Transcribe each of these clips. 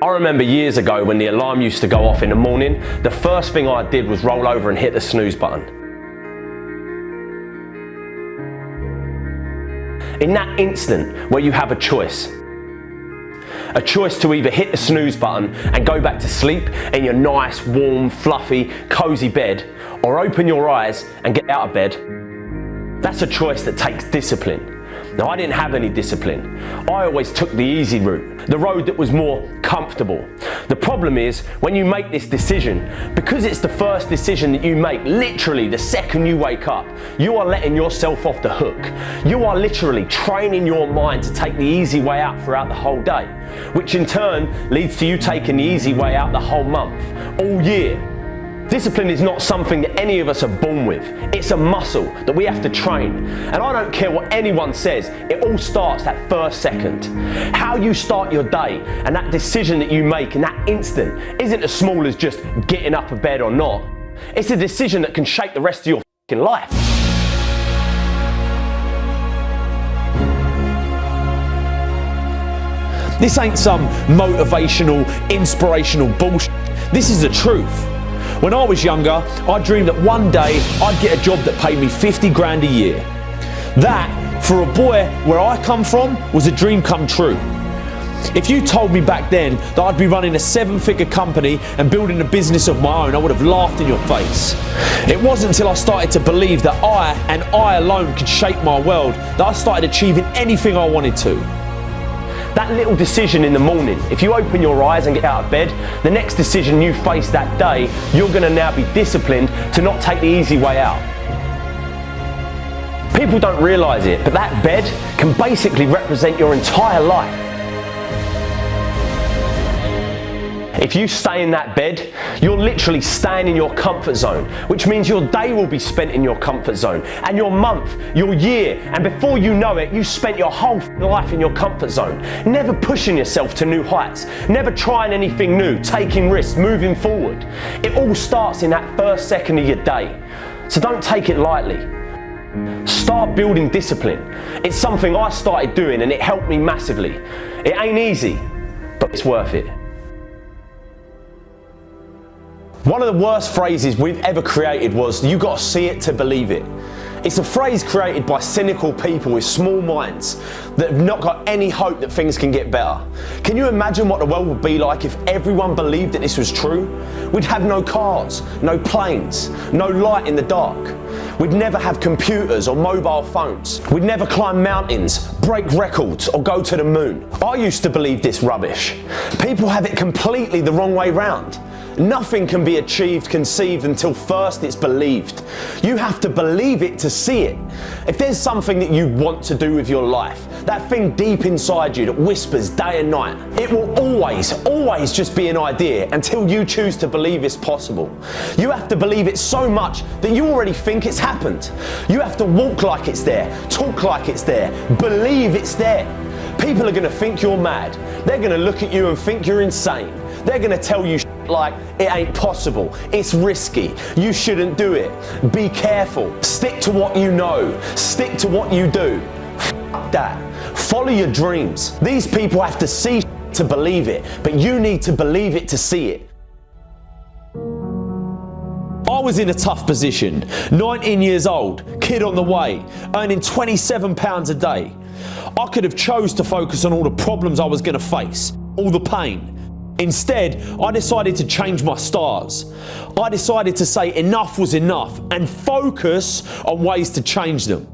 I remember years ago when the alarm used to go off in the morning, the first thing I did was roll over and hit the snooze button. In that instant where you have a choice to either hit the snooze button and go back to sleep in your nice, warm, fluffy, cozy bed, or open your eyes and get out of bed, that's a choice that takes discipline. Now, I didn't have any discipline. I always took the easy route, the road that was more comfortable. The problem is, when you make this decision, because it's the first decision that you make literally the second you wake up, you are letting yourself off the hook. You are literally training your mind to take the easy way out throughout the whole day, which in turn leads to you taking the easy way out the whole month, all year. Discipline is not something that any of us are born with. It's a muscle that we have to train. And I don't care what anyone says, it all starts that first second. How you start your day and that decision that you make in that instant isn't as small as just getting up of bed or not. It's a decision that can shape the rest of your fucking life. This ain't some motivational, inspirational bullshit. This is the truth. When I was younger, I dreamed that one day I'd get a job that paid me 50 grand a year. That, for a boy where I come from, was a dream come true. If you told me back then that I'd be running a 7-figure company and building a business of my own, I would have laughed in your face. It wasn't until I started to believe that I, and I alone, could shape my world, that I started achieving anything I wanted to. That little decision in the morning, if you open your eyes and get out of bed, the next decision you face that day, you're going to now be disciplined to not take the easy way out. People don't realise it, but that bed can basically represent your entire life. If you stay in that bed, you're literally staying in your comfort zone, which means your day will be spent in your comfort zone, and your month, your year, and before you know it, you spent your whole life in your comfort zone, never pushing yourself to new heights, never trying anything new, taking risks, moving forward. It all starts in that first second of your day, so don't take it lightly. Start building discipline. It's something I started doing and it helped me massively. It ain't easy, but it's worth it. One of the worst phrases we've ever created was, "You gotta see it to believe it." It's a phrase created by cynical people with small minds that have not got any hope that things can get better. Can you imagine what the world would be like if everyone believed that this was true? We'd have no cars, no planes, no light in the dark. We'd never have computers or mobile phones. We'd never climb mountains, break records, or go to the moon. I used to believe this rubbish. People have it completely the wrong way round. Nothing can be achieved, conceived until first it's believed. You have to believe it to see it. If there's something that you want to do with your life, that thing deep inside you that whispers day and night, it will always just be an idea until you choose to believe it's possible. You have to believe it so much that you already think it's happened. You have to walk like it's there, talk like it's there, believe it's there. People are going to think you're mad. They're going to look at you and think you're insane. They're going to tell you like, it ain't possible, it's risky, you shouldn't do it, be careful, stick to what you know, stick to what you do. F that. Follow your dreams. These people have to see to believe it, but you need to believe it to see it. I was in a tough position, 19 years old, kid on the way, earning £27 a day. I could have chose to focus on all the problems I was going to face, all the pain. Instead, I decided to change my stars. I decided to say enough was enough and focus on ways to change them.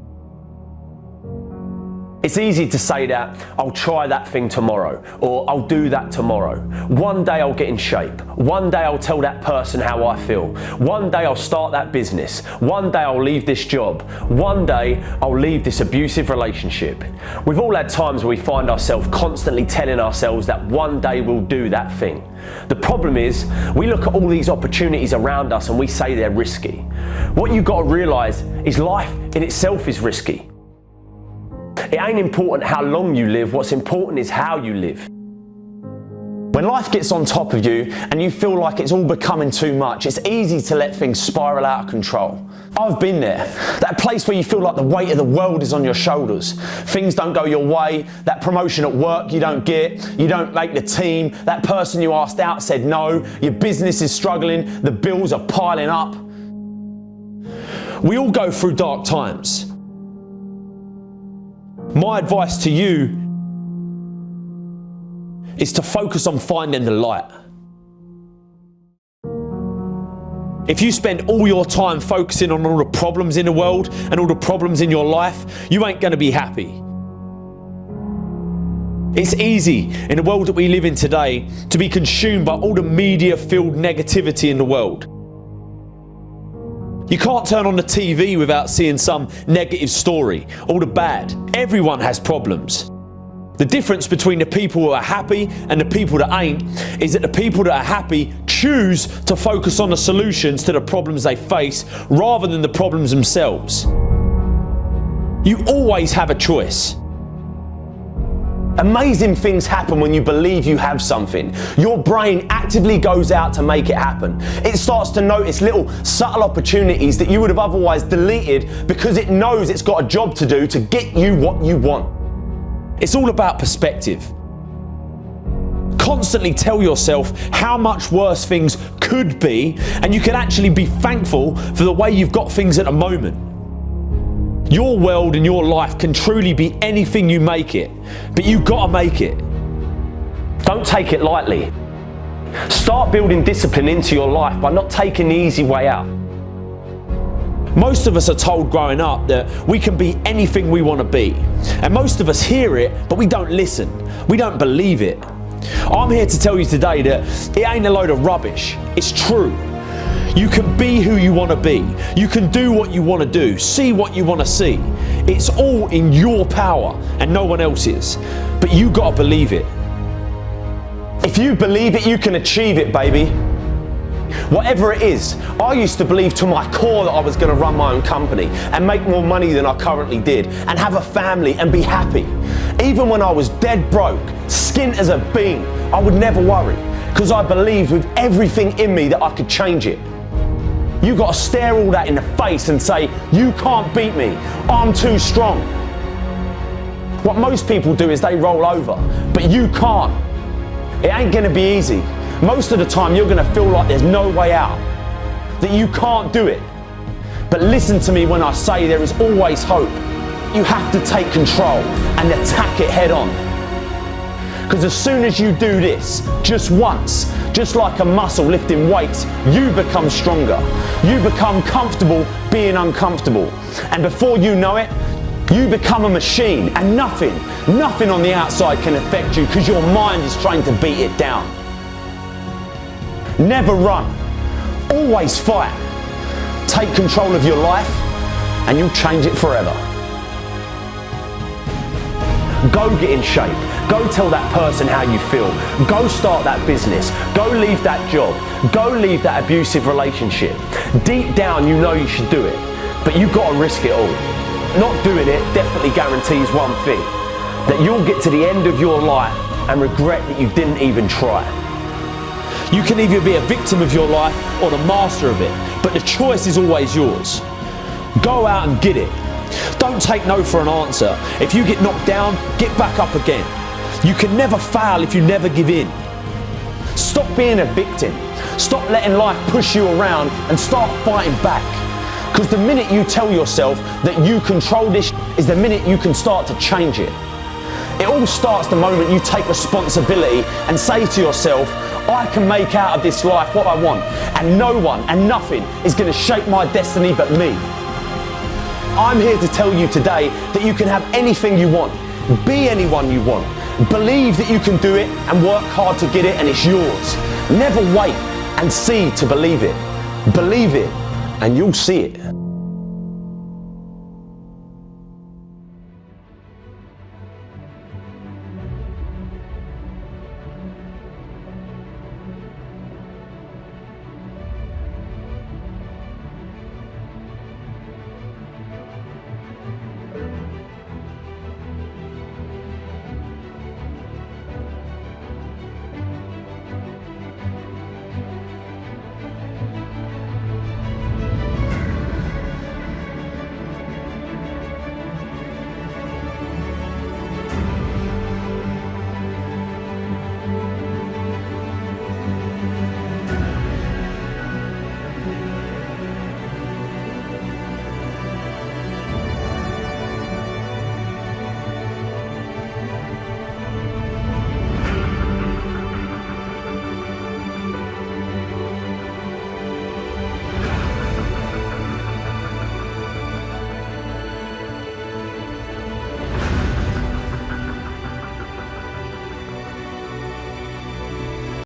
It's easy to say that, I'll try that thing tomorrow, or I'll do that tomorrow. One day I'll get in shape. One day I'll tell that person how I feel. One day I'll start that business. One day I'll leave this job. One day I'll leave this abusive relationship. We've all had times where we find ourselves constantly telling ourselves that one day we'll do that thing. The problem is, we look at all these opportunities around us and we say they're risky. What you've got to realise is life in itself is risky. It ain't important how long you live, what's important is how you live. When life gets on top of you and you feel like it's all becoming too much, it's easy to let things spiral out of control. I've been there. That place where you feel like the weight of the world is on your shoulders. Things don't go your way. That promotion at work you don't get. You don't make the team. That person you asked out said no. Your business is struggling. The bills are piling up. We all go through dark times. My advice to you is to focus on finding the light. If you spend all your time focusing on all the problems in the world and all the problems in your life, you ain't going to be happy. It's easy in the world that we live in today to be consumed by all the media-filled negativity in the world. You can't turn on the TV without seeing some negative story, all the bad. Everyone has problems. The difference between the people who are happy and the people that ain't is that the people that are happy choose to focus on the solutions to the problems they face rather than the problems themselves. You always have a choice. Amazing things happen when you believe you have something. Your brain actively goes out to make it happen. It starts to notice little subtle opportunities that you would have otherwise deleted because it knows it's got a job to do to get you what you want. It's all about perspective. Constantly tell yourself how much worse things could be, and you can actually be thankful for the way you've got things at the moment. Your world and your life can truly be anything you make it, but you've got to make it. Don't take it lightly. Start building discipline into your life by not taking the easy way out. Most of us are told growing up that we can be anything we want to be. And most of us hear it, but we don't listen. We don't believe it. I'm here to tell you today that it ain't a load of rubbish. It's true. You can be who you want to be. You can do what you want to do. See what you want to see. It's all in your power and no one else's. But you got to believe it. If you believe it, you can achieve it, baby. Whatever it is, I used to believe to my core that I was going to run my own company and make more money than I currently did and have a family and be happy. Even when I was dead broke, skint as a bean, I would never worry because I believed with everything in me that I could change it. You got to stare all that in the face and say, you can't beat me, I'm too strong. What most people do is they roll over, but you can't. It ain't going to be easy. Most of the time you're going to feel like there's no way out, that you can't do it. But listen to me when I say there is always hope. You have to take control and attack it head on. Because as soon as you do this, just once, just like a muscle lifting weights, you become stronger. You become comfortable being uncomfortable. And before you know it, you become a machine and nothing on the outside can affect you because your mind is trained to beat it down. Never run, always fight. Take control of your life and you'll change it forever. Go get in shape. Go tell that person how you feel. Go start that business. Go leave that job. Go leave that abusive relationship. Deep down you know you should do it, but you've got to risk it all. Not doing it definitely guarantees one thing, that you'll get to the end of your life and regret that you didn't even try. You can either be a victim of your life or the master of it, but the choice is always yours. Go out and get it. Don't take no for an answer. If you get knocked down, get back up again. You can never fail if you never give in. Stop being a victim. Stop letting life push you around and start fighting back. Because the minute you tell yourself that you control this is the minute you can start to change it. It all starts the moment you take responsibility and say to yourself, I can make out of this life what I want, and no one and nothing is going to shape my destiny but me. I'm here to tell you today that you can have anything you want, be anyone you want, believe that you can do it and work hard to get it and it's yours. Never wait and see to believe it. Believe it and you'll see it.